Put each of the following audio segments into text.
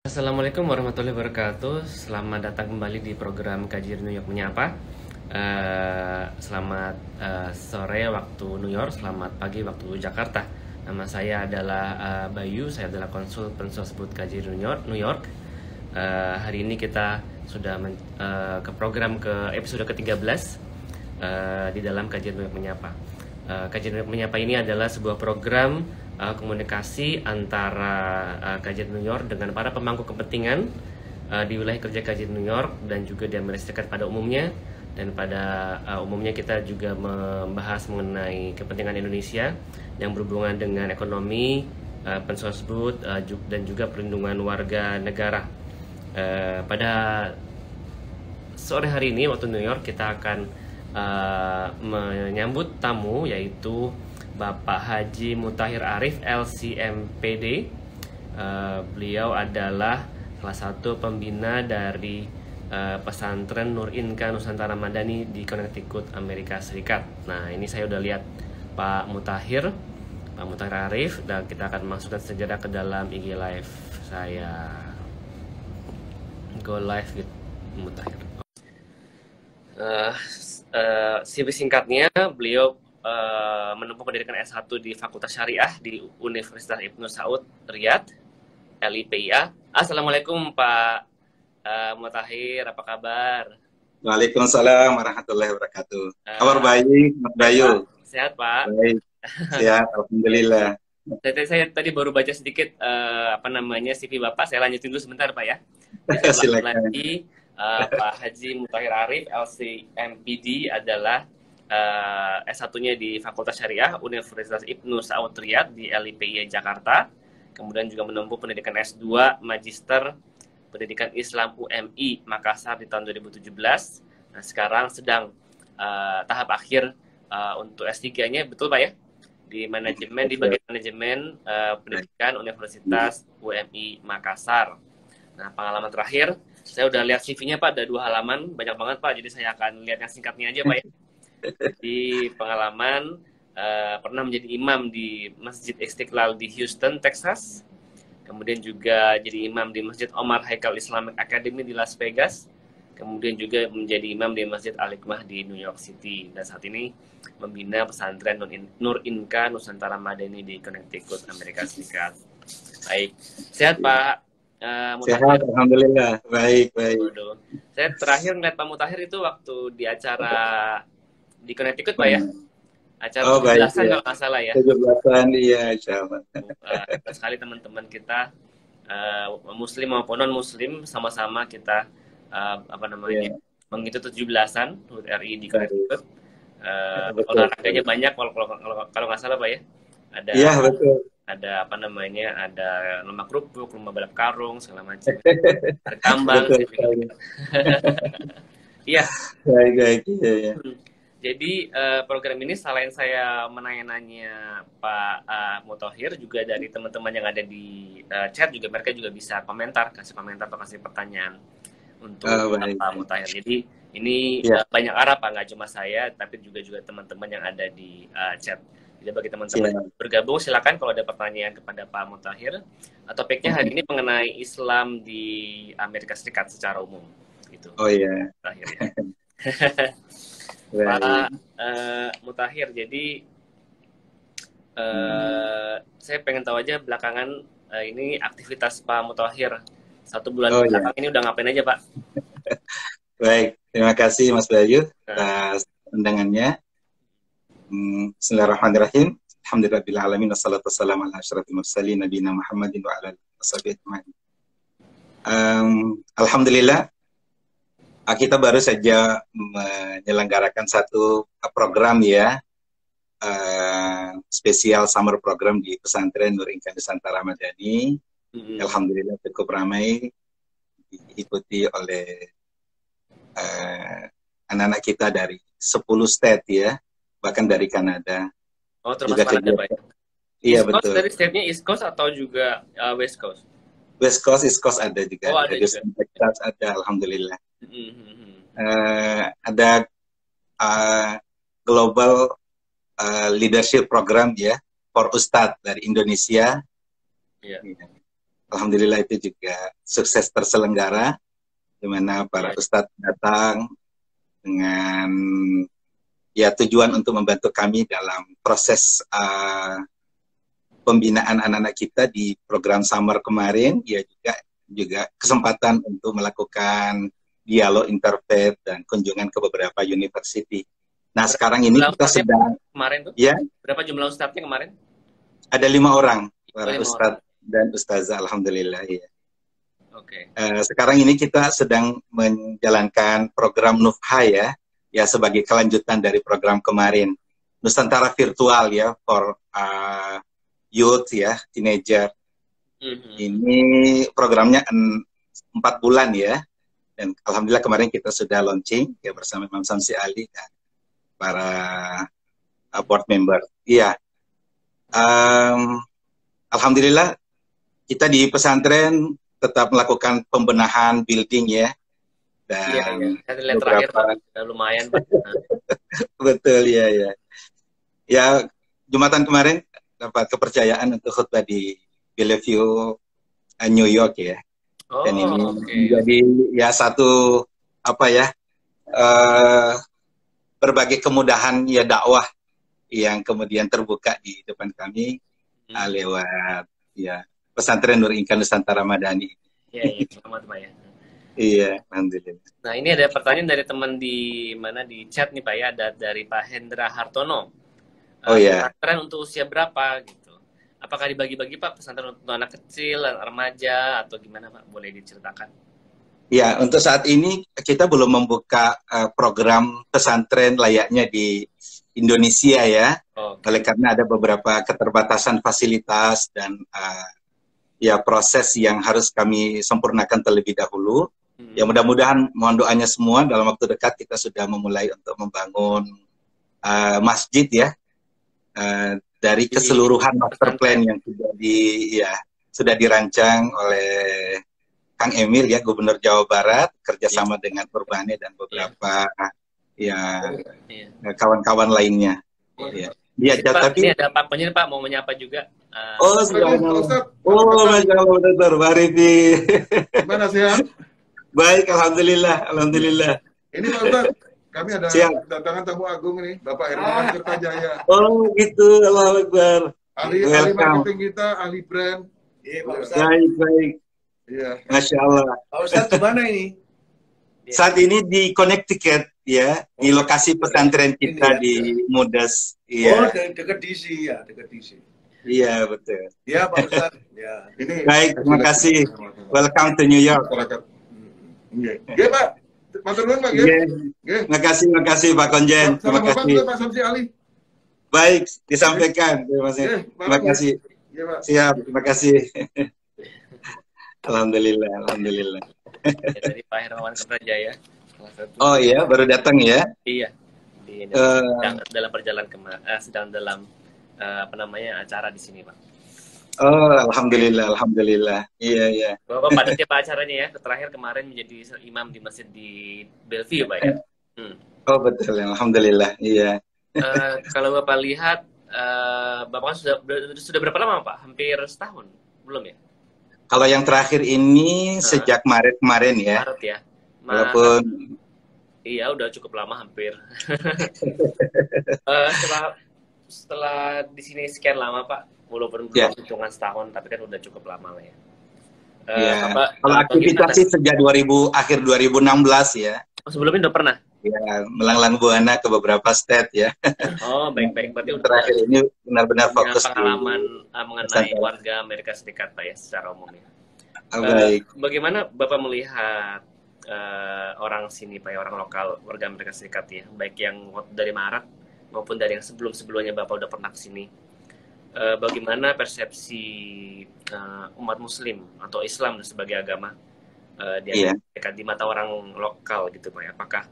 Assalamualaikum warahmatullahi wabarakatuh. Selamat datang kembali di program Kajian New York Menyapa. Selamat sore waktu New York, selamat pagi waktu Jakarta. Nama saya adalah Bayu, saya adalah konsul sebut Kajian New York. Hari ini kita sudah ke program ke episode ke-13 di dalam Kajian New York Menyapa. Kajian New York Menyapa ini adalah sebuah program komunikasi antara Kajian New York dengan para pemangku kepentingan di wilayah kerja Kajian New York dan juga di Amerika Serikat pada umumnya. Dan pada umumnya kita juga membahas mengenai kepentingan Indonesia yang berhubungan dengan ekonomi, pensosbud, dan juga perlindungan warga negara. Pada sore hari ini waktu New York kita akan menyambut tamu yaitu Bapak Haji Mutahir Arif LCMPD. Beliau adalah salah satu pembina dari pesantren Nur Inka Nusantara Madani di Connecticut, Amerika Serikat. Nah, ini saya udah lihat Pak Mutahir Arif, dan kita akan masukkan sejarah ke dalam IG Live saya. Go live with Mutahir. CV singkatnya, beliau menempuh pendidikan S1 di Fakultas Syariah di Universitas Ibnu Saud Riyadh, LIPIA. Assalamualaikum Pak Mutahir, apa kabar? Waalaikumsalam warahmatullahi wabarakatuh. Kabar baik, Mas Bayu? Sehat Pak? Baik, sehat, alhamdulillah. Saya tadi baru baca sedikit CV Bapak, saya lanjutin dulu sebentar Pak ya. Silakan. Lagi, Pak Haji Mutahir Arif LCMPD adalah S1-nya di Fakultas Syariah Universitas Ibnu Saud Riyadh di LIPIA Jakarta. Kemudian juga menempuh pendidikan S2 Magister Pendidikan Islam UMI Makassar di tahun 2017. Nah, sekarang sedang tahap akhir untuk S3-nya, betul Pak ya? Di bagian manajemen pendidikan Universitas UMI Makassar. Nah, pengalaman terakhir, saya udah lihat CV-nya Pak, ada 2 halaman, banyak banget Pak, jadi saya akan lihat yang singkatnya aja Pak ya. Di pengalaman pernah menjadi imam di Masjid Istiqlal di Houston, Texas. Kemudian juga jadi imam di Masjid Omar Haikal Islamic Academy di Las Vegas. Kemudian juga menjadi imam di Masjid Al-Hikmah di New York City. Dan saat ini membina pesantren Nur Inka Nusantara Madani di Connecticut, Amerika Serikat. Baik, sehat Pak Mutahir? Sehat, alhamdulillah. Baik. Waduh. Saya terakhir ngeliat Pak Mutahir itu waktu di acara di Connecticut Pak ya, acara 17-an kalau nggak salah ya. 17-an, iya, insyaallah. Sekali teman-teman kita muslim maupun non muslim sama-sama kita mengikuti 17-an HUT RI di Connecticut. Olahraganya banyak kalau nggak salah Pak ya. Ada, iya, betul. Ada ada lomba kerupuk, lomba balap karung, segala macam. Ada tambang. Iya. Baik, iya. Jadi program ini selain saya menanya-nanya Pak Mutahir, juga dari teman-teman yang ada di chat juga mereka juga bisa kasih komentar atau kasih pertanyaan untuk Pak Mutahir. Jadi ini banyak arah Pak, nggak cuma saya tapi juga teman-teman yang ada di chat. Jadi bagi teman-teman yang bergabung silakan kalau ada pertanyaan kepada Pak Mutahir. Topiknya hari ini mengenai Islam di Amerika Serikat secara umum gitu. Oh iya. Mutahir ya. Pak Mutahir, jadi saya pengen tahu aja belakangan ini aktivitas Pak Mutahir 1 bulan belakang ini udah ngapain aja Pak? Baik, terima kasih Mas Bayu atas undangannya. Bismillahirrahmanirrahim. Alhamdulillahirabbil alamin wassalatu wassalamu ala asyrafil mursalin nabiyina Muhammadin wa ala alihi washabihi ajmain. Alhamdulillah, kita baru saja menyelenggarakan satu program ya, spesial summer program di pesantren Nur Inka Nusantara Madani. Alhamdulillah cukup ramai, diikuti oleh anak-anak kita dari 10 state ya, bahkan dari Kanada. Oh, termasuk Kanada Pak ya? Iya, betul. betul. Dari state-nya East Coast atau juga West Coast? West Coast, East Coast ada juga. Oh, ada juga. Texas ada, alhamdulillah. Ada Global Leadership Program ya, for Ustadz dari Indonesia. alhamdulillah itu juga sukses terselenggara, di mana para ustadz datang dengan ya tujuan untuk membantu kami dalam proses pembinaan anak-anak kita di program summer kemarin, ya juga kesempatan untuk melakukan dialog interfaith dan kunjungan ke beberapa university. Nah, sekarang ini kita sedang kemarin tuh? Ya. Berapa jumlah ustadznya kemarin? Ada 5 orang, para ustadz dan ustazah, alhamdulillah ya. Oke. Sekarang ini kita sedang menjalankan program Nufha ya sebagai kelanjutan dari program kemarin, Nusantara Virtual ya for youth ya, teenager. Ini programnya 4 bulan ya, dan alhamdulillah kemarin kita sudah launching ya bersama Imam Samsi Ali dan para board member. Iya, alhamdulillah kita di pesantren tetap melakukan pembenahan building ya, dan beberapa lumayan. Betul ya. Ya, Jumatan kemarin dapat kepercayaan untuk khutbah di Bellevue, New York ya. Dan ini menjadi ya satu berbagai kemudahan ya dakwah yang kemudian terbuka di depan kami lewat ya pesantren Nur Inkan Nusantara Madani. Iya, selamat Pak ya. Iya, alhamdulillah. Nah, ini ada pertanyaan dari teman di chat nih Pak ya, ada dari Pak Hendra Hartono. Pesantren untuk usia berapa gitu? Apakah dibagi-bagi Pak pesantren untuk anak kecil, remaja atau gimana Pak? Boleh diceritakan? Ya, untuk saat ini kita belum membuka program pesantren layaknya di Indonesia ya, oleh karena ada beberapa keterbatasan fasilitas dan ya proses yang harus kami sempurnakan terlebih dahulu. Ya mudah-mudahan mohon doanya semua dalam waktu dekat kita sudah memulai untuk membangun masjid ya dari keseluruhan master plan yang sudah dirancang oleh Kang Emil ya, Gubernur Jawa Barat, kerjasama dengan Perbani dan beberapa kawan-kawan lainnya. Ya, tapi ini ada Pak Penyen Pak mau menyapa juga. Masya Allah, Dr. Marifi. Gimana sehat? Baik, alhamdulillah. Ini Pak Ustadz, kami ada kedatangan tamu agung nih, Bapak Hermawan Kertajaya. Oh gitu, Allahu Akbar. Ahli marketing kita, ahli brand. Iya, Pak Ustadz. Baik. Iya. Masya Allah. Pak Ustadz di mana ini? Saat ini di Connecticut ya, di lokasi pesantren kita di Mudas. Iya. Oh, dekat DC ya, dekat DC. Iya, betul. Iya, Pak Ustadz. Ya. Baik, terima kasih. Welcome to New York. Iya, Pak. Matur nuwun, Pak. Terima kasih Pak Konjen. Terima kasih. Pak Samsi Ali. Baik, disampaikan. Terima kasih. Siap, terima kasih. Alhamdulillah. Ya, dari Pak Hermawan Kertajaya. Oh iya, baru datang ya? Iya. Dalam perjalanan sedang dalam acara di sini, Pak. Oh, alhamdulillah. Iya. Bapak padatnya Pak acaranya ya. Terakhir kemarin menjadi imam di masjid di Bellevue, Pak ya. Oh betul, alhamdulillah. Iya. Kalau Bapak lihat, Bapak sudah berapa lama Pak? Hampir setahun, belum ya? Kalau yang terakhir ini sejak Maret kemarin ya. Maret ya. Walaupun iya udah cukup lama hampir. setelah di sini sekian lama Pak, walaupun belum hitungan setahun, tapi kan udah cukup lama lah ya. Kalau aktivitas sih sejak akhir 2016 ya. Sebelumnya udah pernah? Ya, melanglang buana ke beberapa state ya. Oh, baik. Berarti terakhir ini benar-benar fokus pengalaman mengenai warga Amerika Serikat Pak ya secara umum ya. Baik. Bagaimana Bapak melihat orang sini Pak ya, orang lokal warga Amerika Serikat ya, baik yang dari Maret maupun dari yang sebelumnya Bapak udah pernah ke sini. Bagaimana persepsi umat Muslim atau Islam sebagai agama di Amerika di mata orang lokal gitu Pak ya? Apakah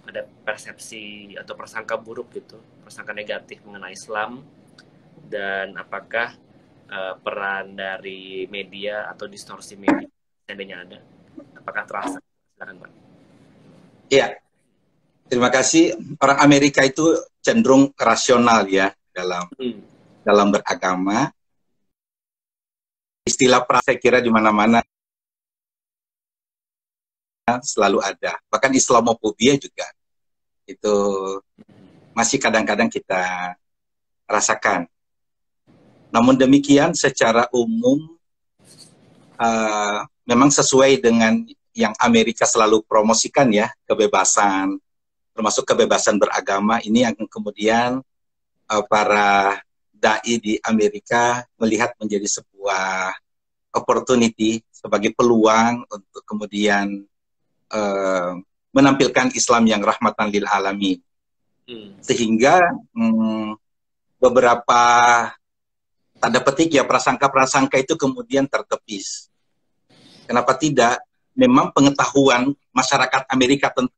ada persepsi atau prasangka buruk gitu, prasangka negatif mengenai Islam, dan apakah peran dari media atau distorsi media seandainya ada, apakah terasa? Silakan Pak. Iya, terima kasih. Orang Amerika itu cenderung rasional ya dalam beragama. istilah perang saya kira di mana-mana selalu ada. Bahkan Islamofobia juga itu masih kadang-kadang kita rasakan. Namun demikian secara umum memang sesuai dengan yang Amerika selalu promosikan ya, kebebasan, termasuk kebebasan beragama, ini yang kemudian para dai di Amerika melihat menjadi sebuah opportunity, sebagai peluang untuk kemudian menampilkan Islam yang rahmatan lil alamin. Sehingga beberapa tanda petik ya prasangka-prasangka itu kemudian tertepis. Kenapa tidak? Memang pengetahuan masyarakat Amerika tentang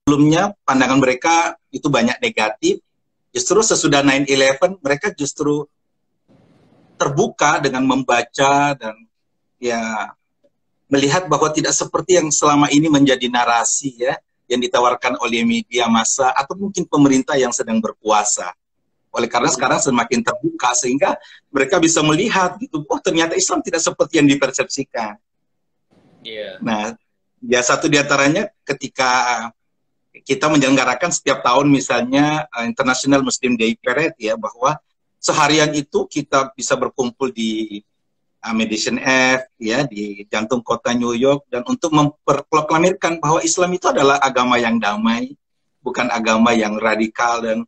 sebelumnya pandangan mereka itu banyak negatif. Justru sesudah 9/11 mereka justru terbuka dengan membaca dan ya melihat bahwa tidak seperti yang selama ini menjadi narasi ya yang ditawarkan oleh media massa atau mungkin pemerintah yang sedang berkuasa. Oleh karena sekarang semakin terbuka sehingga mereka bisa melihat gitu, oh ternyata Islam tidak seperti yang dipersepsikan. Nah, ya satu diantaranya ketika kita menyelenggarakan setiap tahun misalnya International Muslim Day Parade ya, bahwa seharian itu kita bisa berkumpul di Madison Ave ya, di jantung kota New York, dan untuk memproklamirkan bahwa Islam itu adalah agama yang damai, bukan agama yang radikal, dan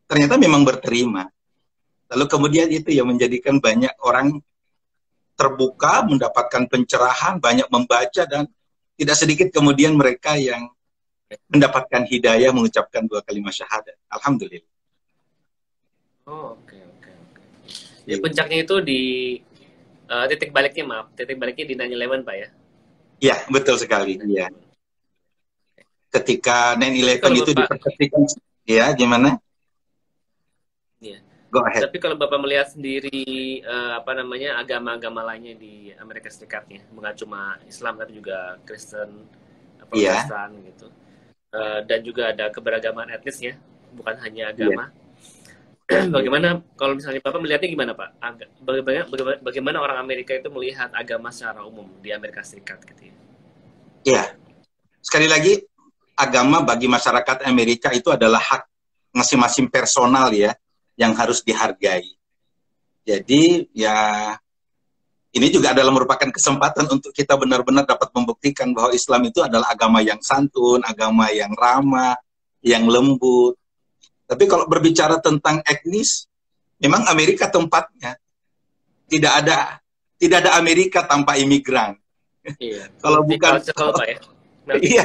ternyata memang berterima. Lalu kemudian itu yang menjadikan banyak orang terbuka, mendapatkan pencerahan, banyak membaca, dan tidak sedikit kemudian mereka yang mendapatkan hidayah mengucapkan 2 kalimat syahadat. Alhamdulillah. Oh, oke. Ya, puncaknya itu di titik baliknya di 9/11 Pak ya? Iya, betul sekali. Iya. Ketika 9/11 itu dipersepsikan, ya gimana? Iya. Go ahead. Tapi kalau Bapak melihat sendiri agama-agama lainnya di Amerika Serikatnya, bukan cuma Islam tapi juga Kristen, Protestan gitu. Dan juga ada keberagaman etnisnya, bukan hanya agama. Bagaimana kalau misalnya Bapak melihatnya gimana Pak? Bagaimana orang Amerika itu melihat agama secara umum di Amerika Serikat gitu ya? Iya. Sekali lagi, agama bagi masyarakat Amerika itu adalah hak masing-masing personal ya, yang harus dihargai. Jadi ya ini juga adalah merupakan kesempatan untuk kita benar-benar dapat membuktikan bahwa Islam itu adalah agama yang santun, agama yang ramah, yang lembut. Tapi kalau berbicara tentang etnis, memang Amerika tempatnya. Tidak ada Amerika tanpa imigran. Iya. Kalau bukan ya. Iya,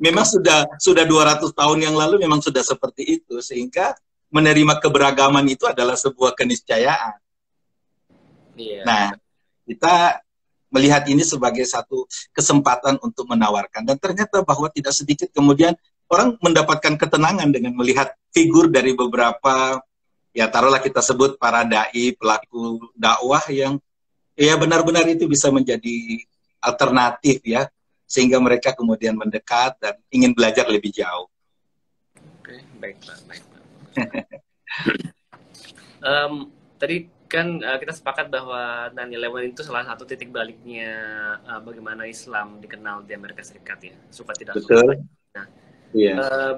memang sudah 200 tahun yang lalu memang sudah seperti itu, sehingga menerima keberagaman itu adalah sebuah keniscayaan. Iya. Nah, kita melihat ini sebagai satu kesempatan untuk menawarkan, dan ternyata bahwa tidak sedikit kemudian orang mendapatkan ketenangan dengan melihat figur dari beberapa, ya taruhlah kita sebut para dai, pelaku dakwah yang ya benar-benar itu bisa menjadi alternatif ya, sehingga mereka kemudian mendekat dan ingin belajar lebih jauh. Oke, baik Pak. Tadi kan kita sepakat bahwa 9/11 itu salah satu titik baliknya bagaimana Islam dikenal di Amerika Serikat ya, suka tidak suka. Nah,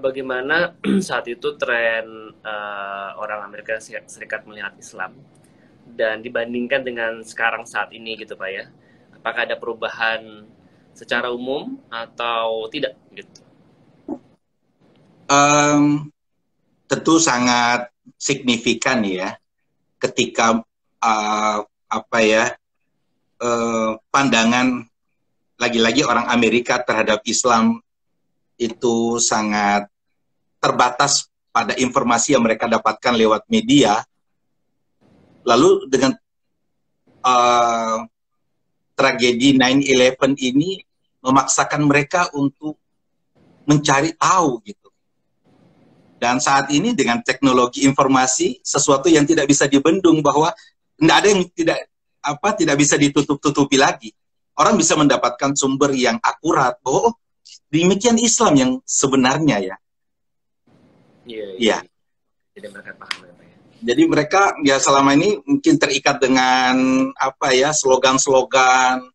bagaimana saat itu tren orang Amerika Serikat melihat Islam dan dibandingkan dengan sekarang saat ini gitu Pak ya, apakah ada perubahan secara umum atau tidak gitu? Tentu sangat signifikan ya. Ketika pandangan lagi-lagi orang Amerika terhadap Islam itu sangat terbatas pada informasi yang mereka dapatkan lewat media. Lalu dengan tragedi 9/11 ini memaksakan mereka untuk mencari tahu gitu. Dan saat ini dengan teknologi informasi, sesuatu yang tidak bisa dibendung, bahwa tidak ada yang tidak bisa ditutup-tutupi lagi. Orang bisa mendapatkan sumber yang akurat bahwa Demikian Islam yang sebenarnya ya. Iya. Jadi mereka paham apa ya. Jadi mereka ya selama ini mungkin terikat dengan apa ya, slogan-slogan.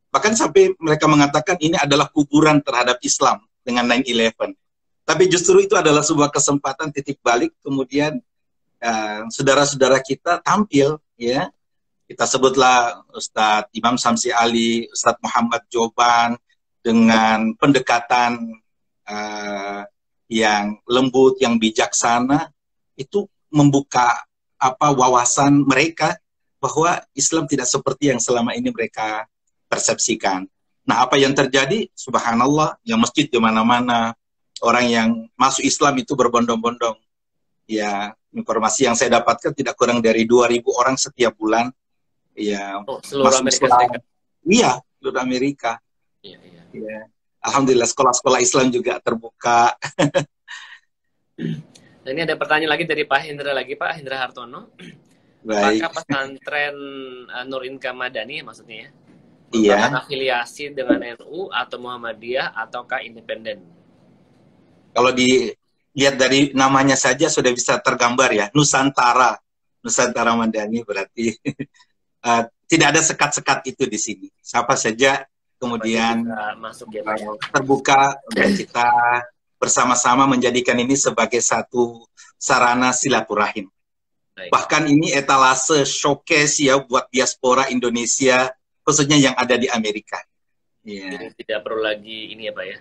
Bahkan sampai mereka mengatakan ini adalah kuburan terhadap Islam dengan 9/11. Tapi justru itu adalah sebuah kesempatan titik balik, kemudian saudara-saudara kita tampil, ya. Kita sebutlah Ustadz Imam Samsi Ali, Ustadz Muhammad Joban, dengan pendekatan yang lembut, yang bijaksana, itu membuka wawasan mereka bahwa Islam tidak seperti yang selama ini mereka persepsikan. Nah, apa yang terjadi? Subhanallah, yang masjid di mana-mana, orang yang masuk Islam itu berbondong-bondong. Ya, informasi yang saya dapatkan tidak kurang dari 2.000 orang setiap bulan. Ya, seluruh Amerika Serikat. Iya, seluruh Amerika. Iya. Ya. Alhamdulillah sekolah-sekolah Islam juga terbuka. Nah, ini ada pertanyaan lagi dari Pak Hendra Pak Hendra Hartono. Baik. Apakah pesantren Nur Inka Madani maksudnya ya? Iya. Afiliasi dengan NU atau Muhammadiyah ataukah independen? Kalau dilihat dari namanya saja sudah bisa tergambar ya, Nusantara Madani berarti tidak ada sekat-sekat itu di sini. Siapa saja kemudian masuk ya, terbuka untuk kita bersama-sama menjadikan ini sebagai satu sarana silaturahim. Baik. Bahkan ini etalase showcase ya buat diaspora Indonesia, khususnya yang ada di Amerika. Jadi tidak perlu lagi ini ya Pak ya,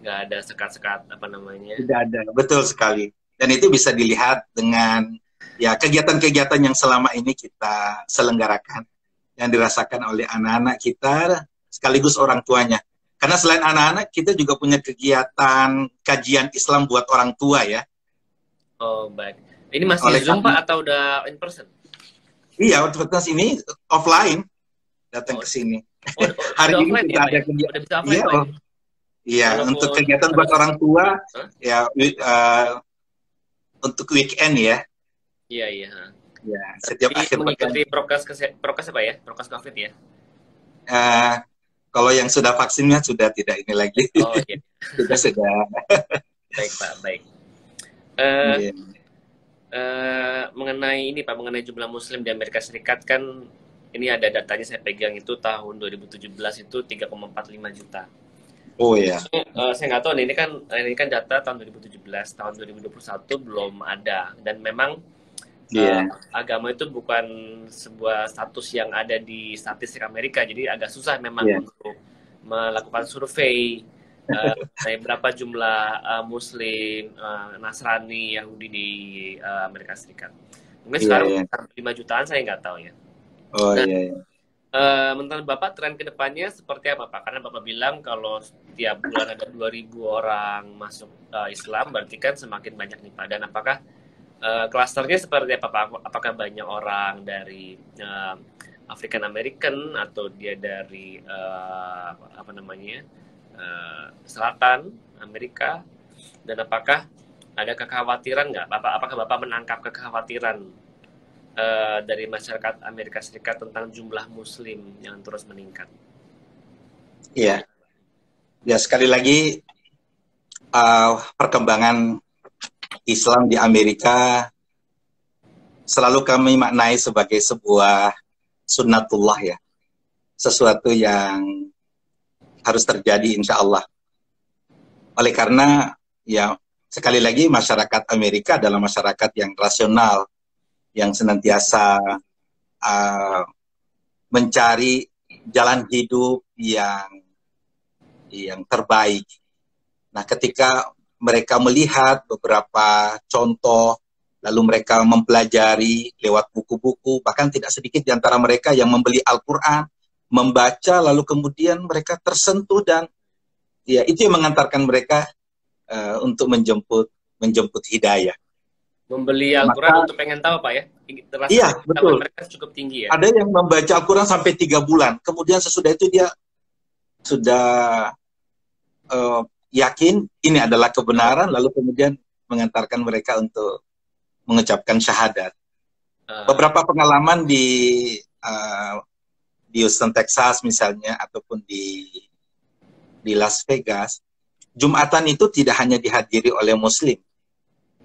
nggak ada sekat-sekat apa namanya. Tidak ada, betul sekali. Dan itu bisa dilihat dengan ya kegiatan-kegiatan yang selama ini kita selenggarakan, yang dirasakan oleh anak-anak kita sekaligus orang tuanya. Karena selain anak-anak, kita juga punya kegiatan kajian Islam buat orang tua ya. Oh baik. Ini masih Zoom Pak atau udah in person? Iya, universitas ini offline datang ke sini. Hari ini kita ada kegiatan. Iya, untuk kegiatan buat orang tua ya untuk weekend ya. Iya. Ya, setiap akhir mengikuti prokes apa ya? Prokes COVID ya? Kalau yang sudah vaksinnya sudah tidak ini lagi. Oh iya. sudah. Baik Pak, baik. Mengenai ini Pak, mengenai jumlah Muslim di Amerika Serikat kan ini ada datanya saya pegang itu tahun 2017 itu 3,45 juta. Oh iya. Saya nggak tahu nih, ini kan data tahun 2017, tahun 2021 belum ada, dan memang agama itu bukan sebuah status yang ada di statistik Amerika, jadi agak susah memang untuk melakukan survei berapa jumlah Muslim, Nasrani, Yahudi di Amerika Serikat. Mungkin sekarang 5 jutaan saya nggak tahu ya. Menurut Bapak tren kedepannya seperti apa Pak? Karena Bapak bilang kalau setiap bulan ada 2.000 orang masuk Islam, berarti kan semakin banyak nih Pak. Dan apakah klasternya seperti apa Pak? Apakah banyak orang dari African American atau dia dari selatan Amerika, dan apakah ada kekhawatiran nggak? Apakah Bapak menangkap kekhawatiran dari masyarakat Amerika Serikat tentang jumlah Muslim yang terus meningkat? Iya, ya sekali lagi perkembangan Islam di Amerika selalu kami maknai sebagai sebuah sunnatullah ya, sesuatu yang harus terjadi insya Allah. Oleh karena ya sekali lagi masyarakat Amerika adalah masyarakat yang rasional, yang senantiasa mencari jalan hidup yang terbaik. Nah, ketika mereka melihat beberapa contoh, lalu mereka mempelajari lewat buku-buku, bahkan tidak sedikit di antara mereka yang membeli Al-Quran, membaca, lalu kemudian mereka tersentuh, dan ya itu yang mengantarkan mereka untuk menjemput hidayah. Membeli Al-Quran untuk pengen tahu Pak ya? Iya, betul. Mereka cukup tinggi ya? Ada yang membaca Al-Quran sampai 3 bulan. Kemudian sesudah itu dia sudah yakin ini adalah kebenaran, lalu kemudian mengantarkan mereka untuk mengucapkan syahadat. Beberapa pengalaman di Houston, Texas misalnya, ataupun di Las Vegas, Jumatan itu tidak hanya dihadiri oleh Muslim,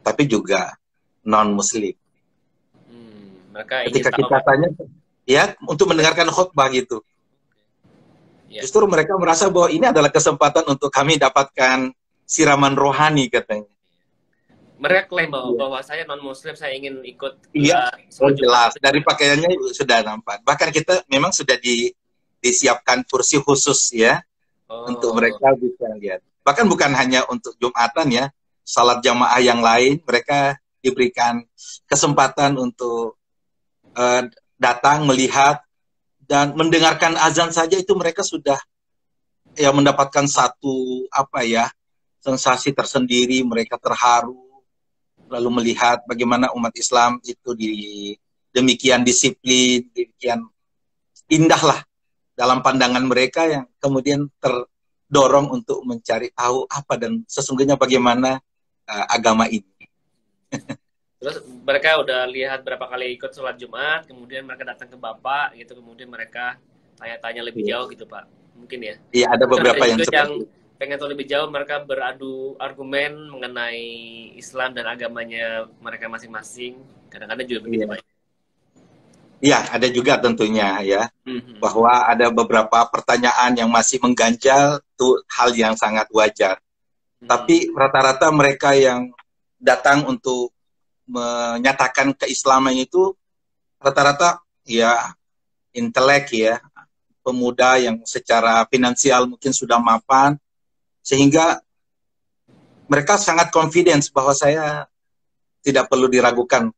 tapi juga non-Muslim. Mereka Ketika ingin kita tanya, ya untuk mendengarkan khutbah gitu. Justru mereka merasa bahwa ini adalah kesempatan untuk kami dapatkan siraman rohani katanya. Mereka klaim bahwa saya non-Muslim, saya ingin ikut. Iya, jelas. Dari pakaiannya sudah nampak. Bahkan kita memang sudah disiapkan kursi khusus ya, untuk mereka bisa lihat. Bahkan bukan hanya untuk Jumatan ya, salat jamaah yang lain, mereka diberikan kesempatan untuk datang, melihat, dan mendengarkan azan saja itu mereka sudah ya mendapatkan satu sensasi tersendiri, mereka terharu. Lalu melihat bagaimana umat Islam itu demikian disiplin, demikian indah lah dalam pandangan mereka, yang kemudian terdorong untuk mencari tahu apa dan sesungguhnya bagaimana agama ini. Terus mereka udah lihat berapa kali ikut sholat Jumat, kemudian mereka datang ke Bapak gitu, kemudian mereka tanya-tanya lebih jauh gitu Pak, mungkin ya? Iya, ada beberapa yang seperti itu. Pengen tahu lebih jauh, mereka beradu argumen mengenai Islam dan agamanya mereka masing-masing. Kadang-kadang juga begitu Pak. Iya, ada juga tentunya ya, bahwa ada beberapa pertanyaan yang masih mengganjal, itu hal yang sangat wajar. Tapi rata-rata mereka yang datang untuk menyatakan keislaman itu rata-rata ya intelek ya, pemuda yang secara finansial mungkin sudah mapan, sehingga mereka sangat confidence bahwa saya tidak perlu diragukan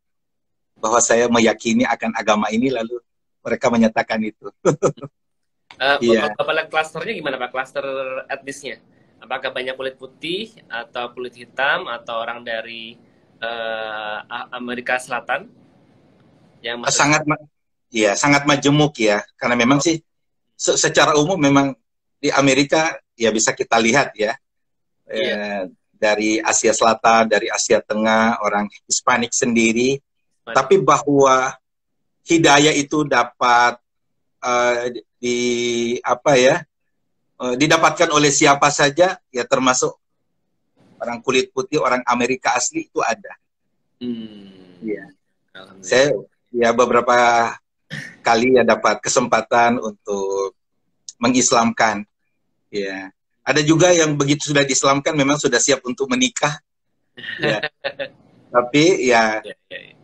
bahwa saya meyakini akan agama ini, lalu mereka menyatakan itu. Bapak lihat klasternya gimana Pak, klaster etnisnya? Apakah banyak kulit putih atau kulit hitam atau orang dari Amerika Selatan? Yang sangat majemuk ya, karena memang sih secara umum memang di Amerika ya bisa kita lihat ya, dari Asia Selatan, dari Asia Tengah, orang Hispanik sendiri. Tapi bahwa hidayah itu dapat didapatkan oleh siapa saja, ya termasuk orang kulit putih, orang Amerika asli itu ada. Saya ya beberapa kali ya dapat kesempatan untuk mengislamkan. Ya, ada juga yang begitu sudah diislamkan memang sudah siap untuk menikah. Ya. Tapi ya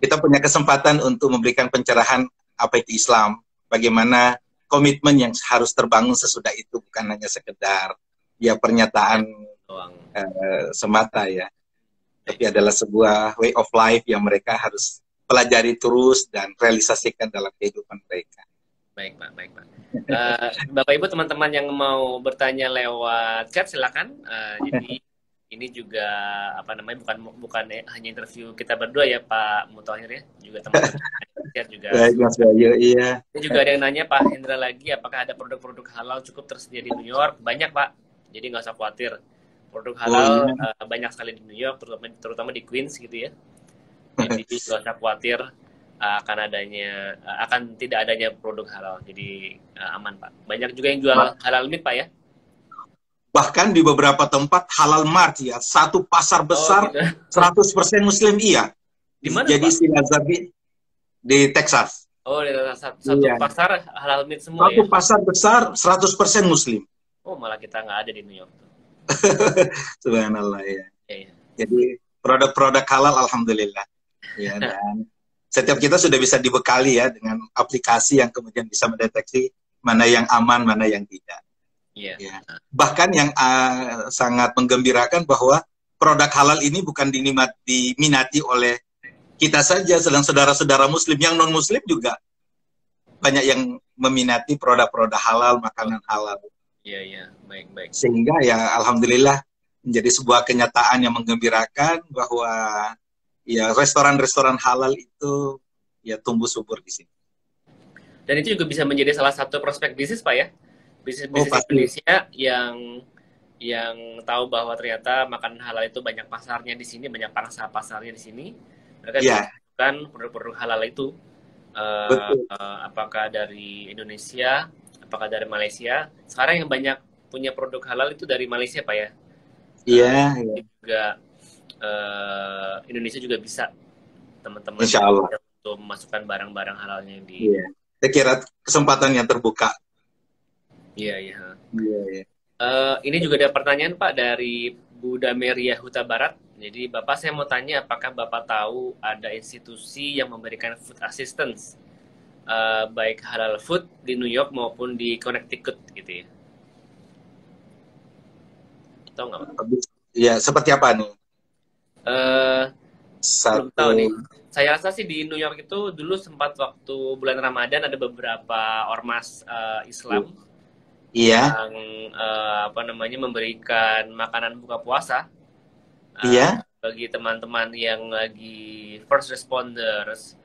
kita punya kesempatan untuk memberikan pencerahan apa itu Islam, bagaimana komitmen yang harus terbangun sesudah itu, bukan hanya sekedar ya pernyataan semata ya, tapi adalah sebuah way of life yang mereka harus pelajari terus dan realisasikan dalam kehidupan mereka. Baik Pak. Bapak Ibu teman-teman yang mau bertanya lewat chat silakan. Jadi ini juga bukan hanya interview kita berdua ya Pak Mutahir ya, juga teman-teman chat juga. Iya. Ini juga ada yang nanya Pak Hendra lagi, apakah ada produk-produk halal cukup tersedia di New York? Banyak Pak, jadi nggak usah khawatir. Produk halal banyak sekali di New York, terutama di Queens gitu ya. Jadi nggak usah khawatir akan tidak adanya produk halal, jadi aman Pak. Banyak juga yang jual halal meat Pak ya. Bahkan di beberapa tempat halal mart ya, satu pasar besar gitu. 100% Muslim iya. Di mana jadi Pak? Si Lazabi di Texas. Oh, di satu pasar halal meat semua satu pasar besar 100% Muslim. Oh, malah kita nggak ada di New York tuh. Subhanallah ya. Jadi produk-produk halal alhamdulillah. Ya, dan setiap kita sudah bisa dibekali ya dengan aplikasi yang kemudian bisa mendeteksi mana yang aman, mana yang tidak. Ya. Bahkan yang sangat menggembirakan bahwa produk halal ini bukan diminati oleh kita saja, sedang saudara-saudara Muslim yang non-Muslim juga banyak yang meminati produk-produk halal, makanan halal. Iya, baik. Sehingga ya alhamdulillah menjadi sebuah kenyataan yang menggembirakan bahwa ya restoran-restoran halal itu ya tumbuh subur di sini. Dan itu juga bisa menjadi salah satu prospek bisnis Pak ya. Bisnis Indonesia yang tahu bahwa ternyata makanan halal itu banyak pasarnya di sini, banyak pangsa pasarnya di sini. Mereka menggunakan produk-produk halal itu. Apakah dari Indonesia, apakah dari Malaysia. Sekarang yang banyak punya produk halal itu dari Malaysia Pak ya. Iya. Juga Indonesia juga bisa teman-teman Insya Allah untuk memasukkan barang-barang halalnya di. Iya. Saya kira kesempatan yang terbuka. Iya, iya. Iya. Ini juga ada pertanyaan Pak dari Bu Dameria Huta Barat. Jadi Bapak, saya mau tanya, apakah Bapak tahu ada institusi yang memberikan food assistance baik halal food di New York maupun di Connecticut gitu ya? Tahu nggak Pak? Ya, seperti apa nih? Belum tahu nih. Saya rasa sih di New York itu dulu sempat waktu bulan Ramadan ada beberapa ormas Islam yang memberikan makanan buka puasa bagi teman-teman yang lagi first responders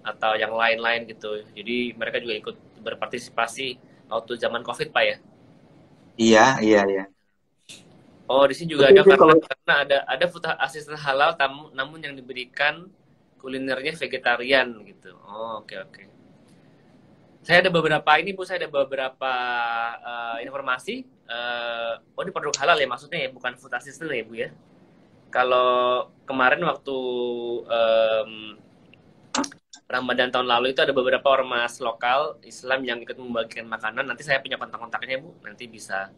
atau yang lain-lain gitu. Jadi mereka juga ikut berpartisipasi waktu zaman COVID Pak ya? Iya. Oh, di sini juga ada karena ada food assistant halal namun yang diberikan kulinernya vegetarian gitu. Oh, oke. Saya ada beberapa informasi. Ini produk halal ya maksudnya ya, bukan food assistant ya Bu ya. Kalau kemarin waktu Ramadan tahun lalu itu ada beberapa ormas lokal Islam yang ikut membagikan makanan. Nanti saya punya kontak-kontaknya Bu, nanti bisa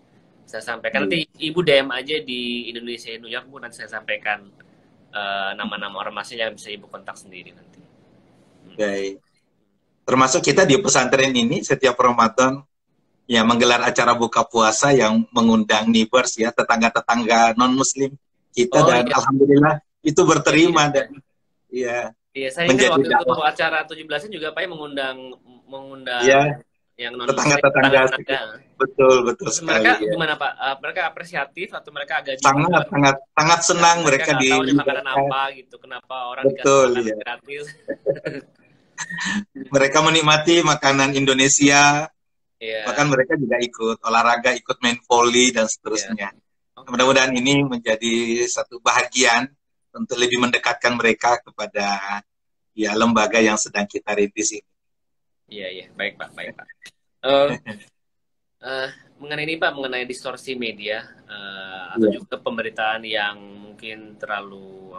saya sampaikan. Nanti Ibu DM aja di Indonesia New York Bu, nanti saya sampaikan nama-nama ormasnya yang bisa Ibu kontak sendiri nanti. Baik. Termasuk kita di pesantren ini setiap Ramadan ya menggelar acara buka puasa yang mengundang neighbors ya, tetangga-tetangga non-muslim kita dan alhamdulillah itu berterima dan ya. Iya, saya ingat waktu itu acara 17-nya juga Pak mengundang yang non tetangga. Betul sekali. Mereka gimana Pak? Mereka apresiatif atau mereka agak sangat senang mereka di makanan apa gitu. Kenapa orang dikasih makanan gratis? Mereka menikmati makanan Indonesia. Bahkan mereka juga ikut olahraga, ikut main volley dan seterusnya. Mudah-mudahan ini menjadi satu bahagian untuk lebih mendekatkan mereka kepada lembaga yang sedang kita rintis ini. Iya, baik Pak. Mengenai distorsi media atau juga pemberitaan yang mungkin terlalu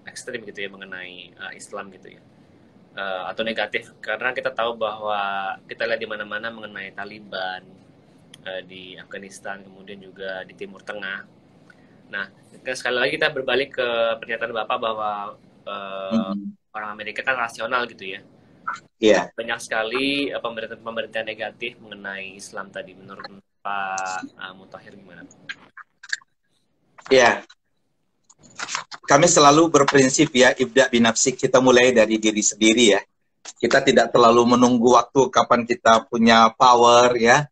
ekstrim gitu ya mengenai Islam gitu ya, atau negatif, karena kita tahu bahwa kita lihat di mana-mana mengenai Taliban di Afghanistan, kemudian juga di Timur Tengah. Nah, sekali lagi kita berbalik ke pernyataan Bapak bahwa orang Amerika kan rasional gitu ya. Iya. Banyak sekali pemberitaan negatif mengenai Islam tadi. Menurut Pak Mutahir gimana? Iya. Kami selalu berprinsip ya, ibda binafsik, kita mulai dari diri sendiri ya. Kita tidak terlalu menunggu waktu kapan kita punya power ya.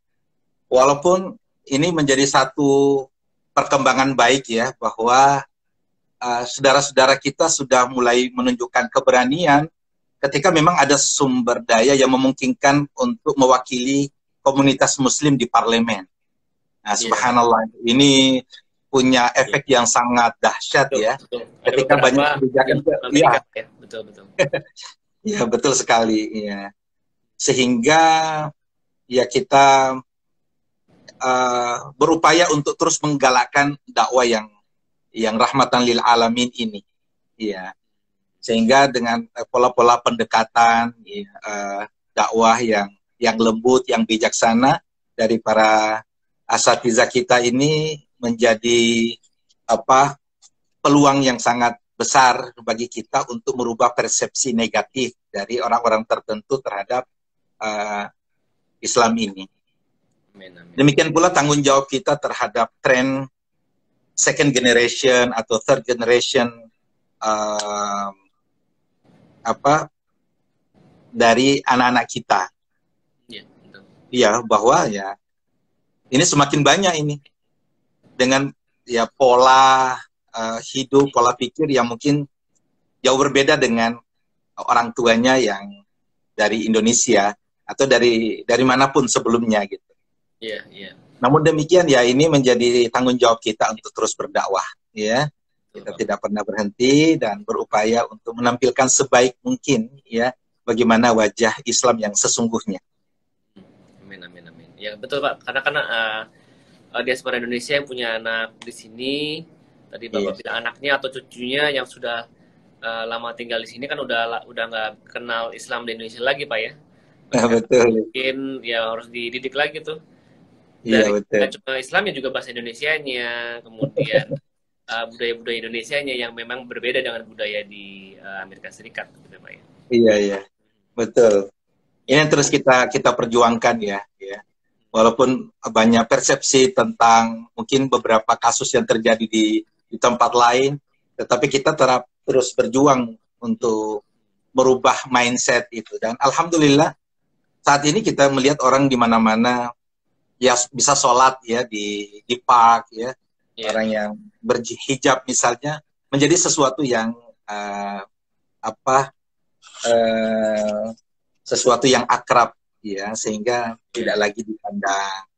Walaupun ini menjadi satu perkembangan baik ya, bahwa saudara-saudara kita sudah mulai menunjukkan keberanian ketika memang ada sumber daya yang memungkinkan untuk mewakili komunitas muslim di parlemen. Nah, subhanallah, ini punya efek yang sangat dahsyat ya. Ketika banyak kebijakan betul. Ya, betul sekali ya. Sehingga ya kita berupaya untuk terus menggalakkan dakwah yang rahmatan lil alamin ini. Ya. Sehingga dengan pola-pola pendekatan dakwah yang lembut, yang bijaksana dari para asatidzah kita ini menjadi peluang yang sangat besar bagi kita untuk merubah persepsi negatif dari orang-orang tertentu terhadap Islam ini. Demikian pula tanggung jawab kita terhadap tren second generation atau third generation dari anak-anak kita. Ya, bahwa ya ini semakin banyak ini dengan ya pola hidup, pola pikir yang mungkin jauh berbeda dengan orang tuanya yang dari Indonesia atau dari manapun sebelumnya gitu. Iya. Namun demikian ya ini menjadi tanggung jawab kita untuk terus berdakwah ya. Kita tidak pernah berhenti dan berupaya untuk menampilkan sebaik mungkin ya bagaimana wajah Islam yang sesungguhnya. Amin. Ya betul Pak, karena diaspora Indonesia yang punya anak di sini. Tadi Bapak bilang anaknya atau cucunya yang sudah lama tinggal di sini kan udah nggak kenal Islam di Indonesia lagi, Pak ya. Nah, betul. Mungkin ya harus dididik lagi tuh. Iya, Dari betul. cuma Islamnya juga bahasa Indonesianya, kemudian budaya-budaya Indonesianya yang memang berbeda dengan budaya di Amerika Serikat, gitu, Pak ya. Iya, iya. Betul. Ini yang terus kita perjuangkan ya. Walaupun banyak persepsi tentang mungkin beberapa kasus yang terjadi di tempat lain, tetapi kita terus berjuang untuk merubah mindset itu. Dan alhamdulillah saat ini kita melihat orang di mana-mana ya bisa sholat ya di park ya, orang yang berhijab misalnya menjadi sesuatu yang sesuatu yang akrab ya, sehingga tidak lagi dipandang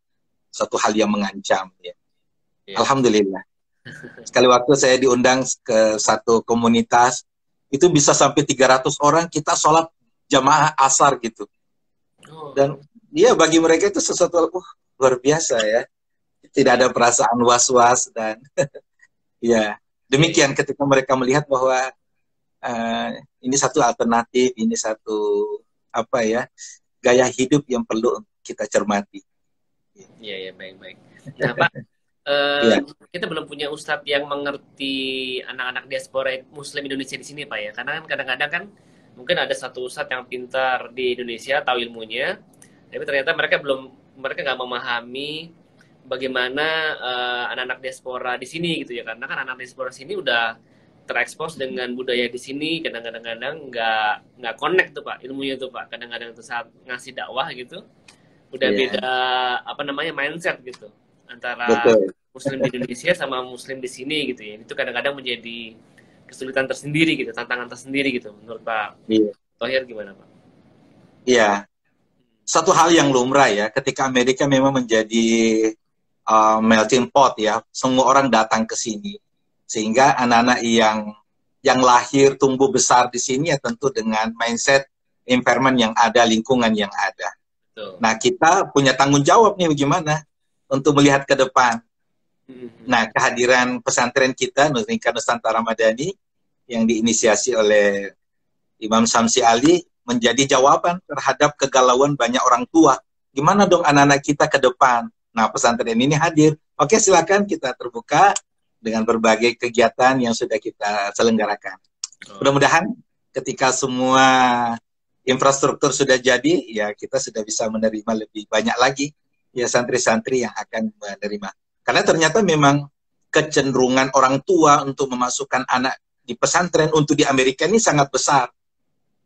suatu hal yang mengancam ya. Alhamdulillah. Sekali waktu saya diundang ke satu komunitas, itu bisa sampai 300 orang kita sholat jamaah asar gitu. Dan ya bagi mereka itu sesuatu luar biasa ya. Tidak ada perasaan was-was dan ya demikian ketika mereka melihat bahwa ini satu alternatif, ini satu gaya hidup yang perlu kita cermati. Iya, baik-baik. Nah, Pak, kita belum punya ustadz yang mengerti anak-anak diaspora Muslim Indonesia di sini, Pak ya. Karena kan kadang-kadang kan mungkin ada satu ustadz yang pintar di Indonesia, tahu ilmunya, tapi ternyata mereka nggak memahami bagaimana anak-anak diaspora di sini gitu ya. Karena kan anak diaspora sini udah terekspos dengan budaya di sini, kadang-kadang nggak connect tuh Pak, ilmunya tuh Pak. Kadang-kadang tuh saat ngasih dakwah gitu, udah beda mindset gitu antara Muslim di Indonesia sama Muslim di sini gitu ya. Itu kadang-kadang menjadi kesulitan tersendiri gitu, tantangan tersendiri gitu. Menurut Pak Thohir gimana Pak? Iya, satu hal yang lumrah ya, ketika Amerika memang menjadi melting pot ya, semua orang datang ke sini. Sehingga anak-anak yang lahir, tumbuh besar di sini ya tentu dengan mindset environment yang ada, lingkungan yang ada. Betul. Nah, kita punya tanggung jawab nih bagaimana untuk melihat ke depan. Nah, kehadiran pesantren kita, Nusantara Madani, yang diinisiasi oleh Imam Samsi Ali, menjadi jawaban terhadap kegalauan banyak orang tua. Gimana dong anak-anak kita ke depan? Nah, pesantren ini hadir. Oke, silakan kita terbuka dengan berbagai kegiatan yang sudah kita selenggarakan. Mudah-mudahan ketika semua infrastruktur sudah jadi, ya kita sudah bisa menerima lebih banyak lagi ya santri-santri yang akan menerima. Karena ternyata memang kecenderungan orang tua untuk memasukkan anak di pesantren untuk di Amerika ini sangat besar.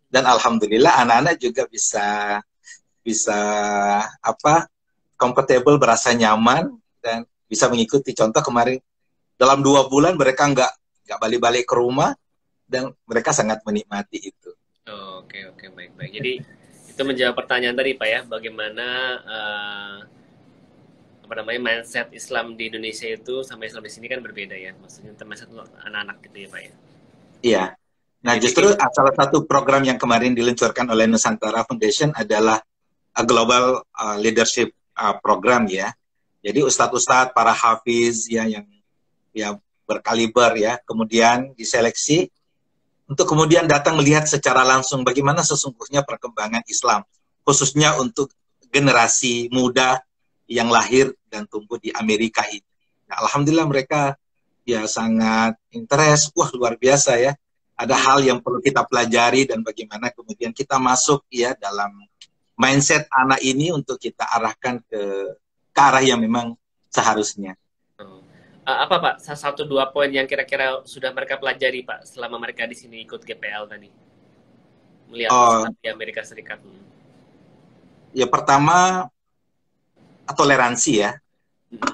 Dan alhamdulillah anak-anak juga bisa comfortable, berasa nyaman dan bisa mengikuti. Contoh kemarin dalam 2 bulan mereka nggak balik-balik ke rumah dan mereka sangat menikmati itu. Oke, baik. Jadi itu menjawab pertanyaan tadi Pak ya, bagaimana mindset Islam di Indonesia itu sama Islam di sini kan berbeda ya, maksudnya mindset anak-anak gitu ya Pak ya. Iya. Nah, justru salah satu program yang kemarin diluncurkan oleh Nusantara Foundation adalah Global Leadership Program ya. Jadi ustadz-ustadz, para hafiz ya yang berkaliber ya, kemudian diseleksi untuk kemudian datang melihat secara langsung bagaimana sesungguhnya perkembangan Islam, khususnya untuk generasi muda yang lahir dan tumbuh di Amerika ini. Nah, alhamdulillah mereka ya sangat interest, luar biasa ya. Ada hal yang perlu kita pelajari dan bagaimana kemudian kita masuk ya dalam mindset anak ini untuk kita arahkan ke arah yang memang seharusnya. Apa Pak, 1-2 poin yang kira-kira sudah mereka pelajari Pak selama mereka di sini ikut GPL tadi? Melihat di Amerika Serikat. Ya pertama, toleransi ya.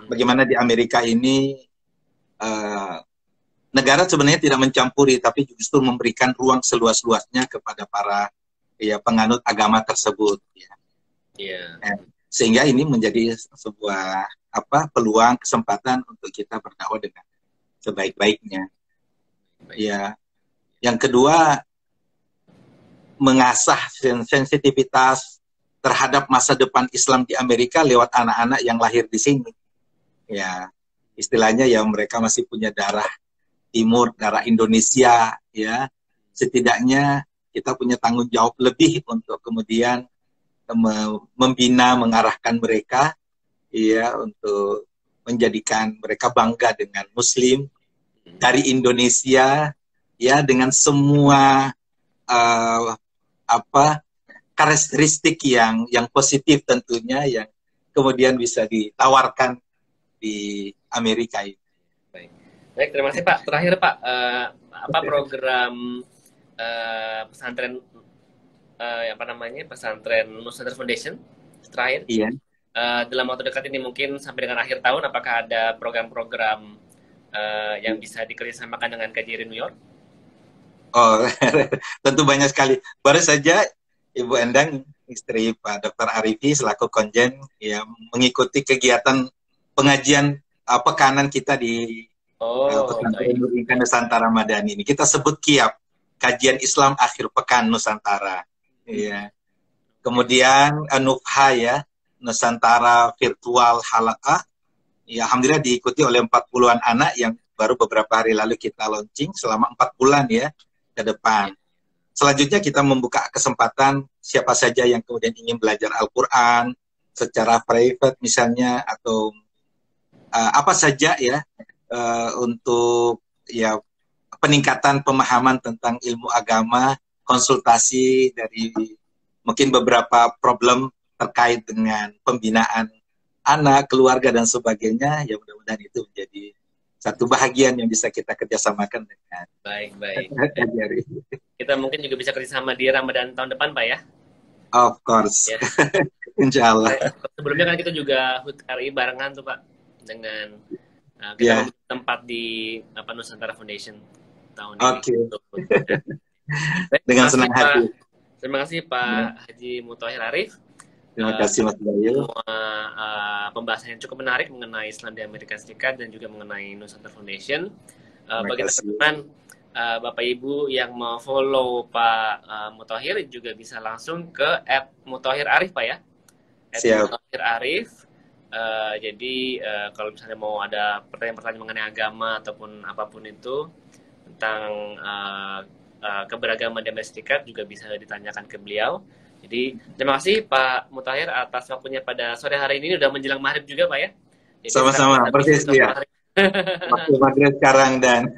Bagaimana di Amerika ini negara sebenarnya tidak mencampuri, tapi justru memberikan ruang seluas-luasnya kepada para penganut agama tersebut. Sehingga ini menjadi sebuah peluang, kesempatan untuk kita berdakwah dengan sebaik-baiknya. Ya, yang kedua, mengasah sensitivitas terhadap masa depan Islam di Amerika lewat anak-anak yang lahir di sini. ya istilahnya ya mereka masih punya darah Timur, darah Indonesia, ya. Setidaknya kita punya tanggung jawab lebih untuk kemudian membina, mengarahkan mereka, ya, untuk menjadikan mereka bangga dengan Muslim dari Indonesia, ya, dengan semua karakteristik yang positif tentunya, yang kemudian bisa ditawarkan di Amerika ini. Baik, terima kasih Pak. Terakhir Pak, apa program pesantren pesantren Nusantara Foundation terakhir? Iya. Dalam waktu dekat ini mungkin sampai dengan akhir tahun, apakah ada program-program yang bisa dikerjasamakan dengan KJRI New York? Oh, tentu banyak sekali. Baru saja Ibu Endang, istri Pak Dr. Arifi selaku konjen, ya, mengikuti kegiatan pengajian pekanan kita di Pesantren Nur Inka Nusantara Madani ini. Kita sebut KIAP, Kajian Islam Akhir Pekan Nusantara. Ya. Kemudian Nufha, ya, Nusantara Virtual Halaqah. Ya, alhamdulillah diikuti oleh 40-an anak yang baru beberapa hari lalu kita launching selama 4 bulan, ya, ke depan. Selanjutnya kita membuka kesempatan siapa saja yang kemudian ingin belajar Al-Quran secara private misalnya, atau apa saja, ya, untuk, ya, peningkatan pemahaman tentang ilmu agama, konsultasi dari mungkin beberapa problem terkait dengan pembinaan anak, keluarga, dan sebagainya. Ya, mudah-mudahan itu menjadi satu bahagian yang bisa kita kerjasamakan dengan baik. Kita mungkin juga bisa kerjasama di Ramadan tahun depan, Pak, ya? Of course. Ya. Insya Allah. Sebelumnya kan kita juga HUT RI barengan tuh, Pak, dengan kita membuka tempat di Nusantara Foundation tahun ini. Dengan senang hati. Terima kasih Pak Haji Mutahir Arif. Terima kasih Mas Bayu. Semua pembahasan yang cukup menarik mengenai Islam di Amerika Serikat dan juga mengenai Nusantara Foundation. Bagi teman-teman Bapak Ibu yang mau follow Pak Mutahir juga bisa langsung ke @mutahirarif, Pak, ya. @mutahirarif. Jadi kalau misalnya mau ada pertanyaan-pertanyaan mengenai agama ataupun apapun itu tentang keberagaman di Amerika Serikat juga bisa ditanyakan ke beliau. Jadi terima kasih Pak Mutahir atas waktunya pada sore hari ini, udah menjelang maghrib juga, Pak, ya. Sama-sama, persis ya. Waktu maghrib sekarang dan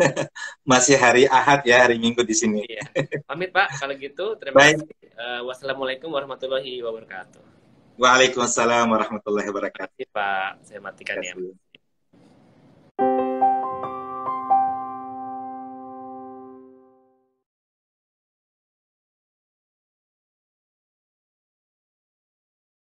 masih hari Ahad, ya, hari Minggu di sini. Iya. Pamit Pak kalau gitu. Terima kasih. Wassalamualaikum warahmatullahi wabarakatuh. Waalaikumsalam warahmatullahi wabarakatuh. Pak, saya matikan ya.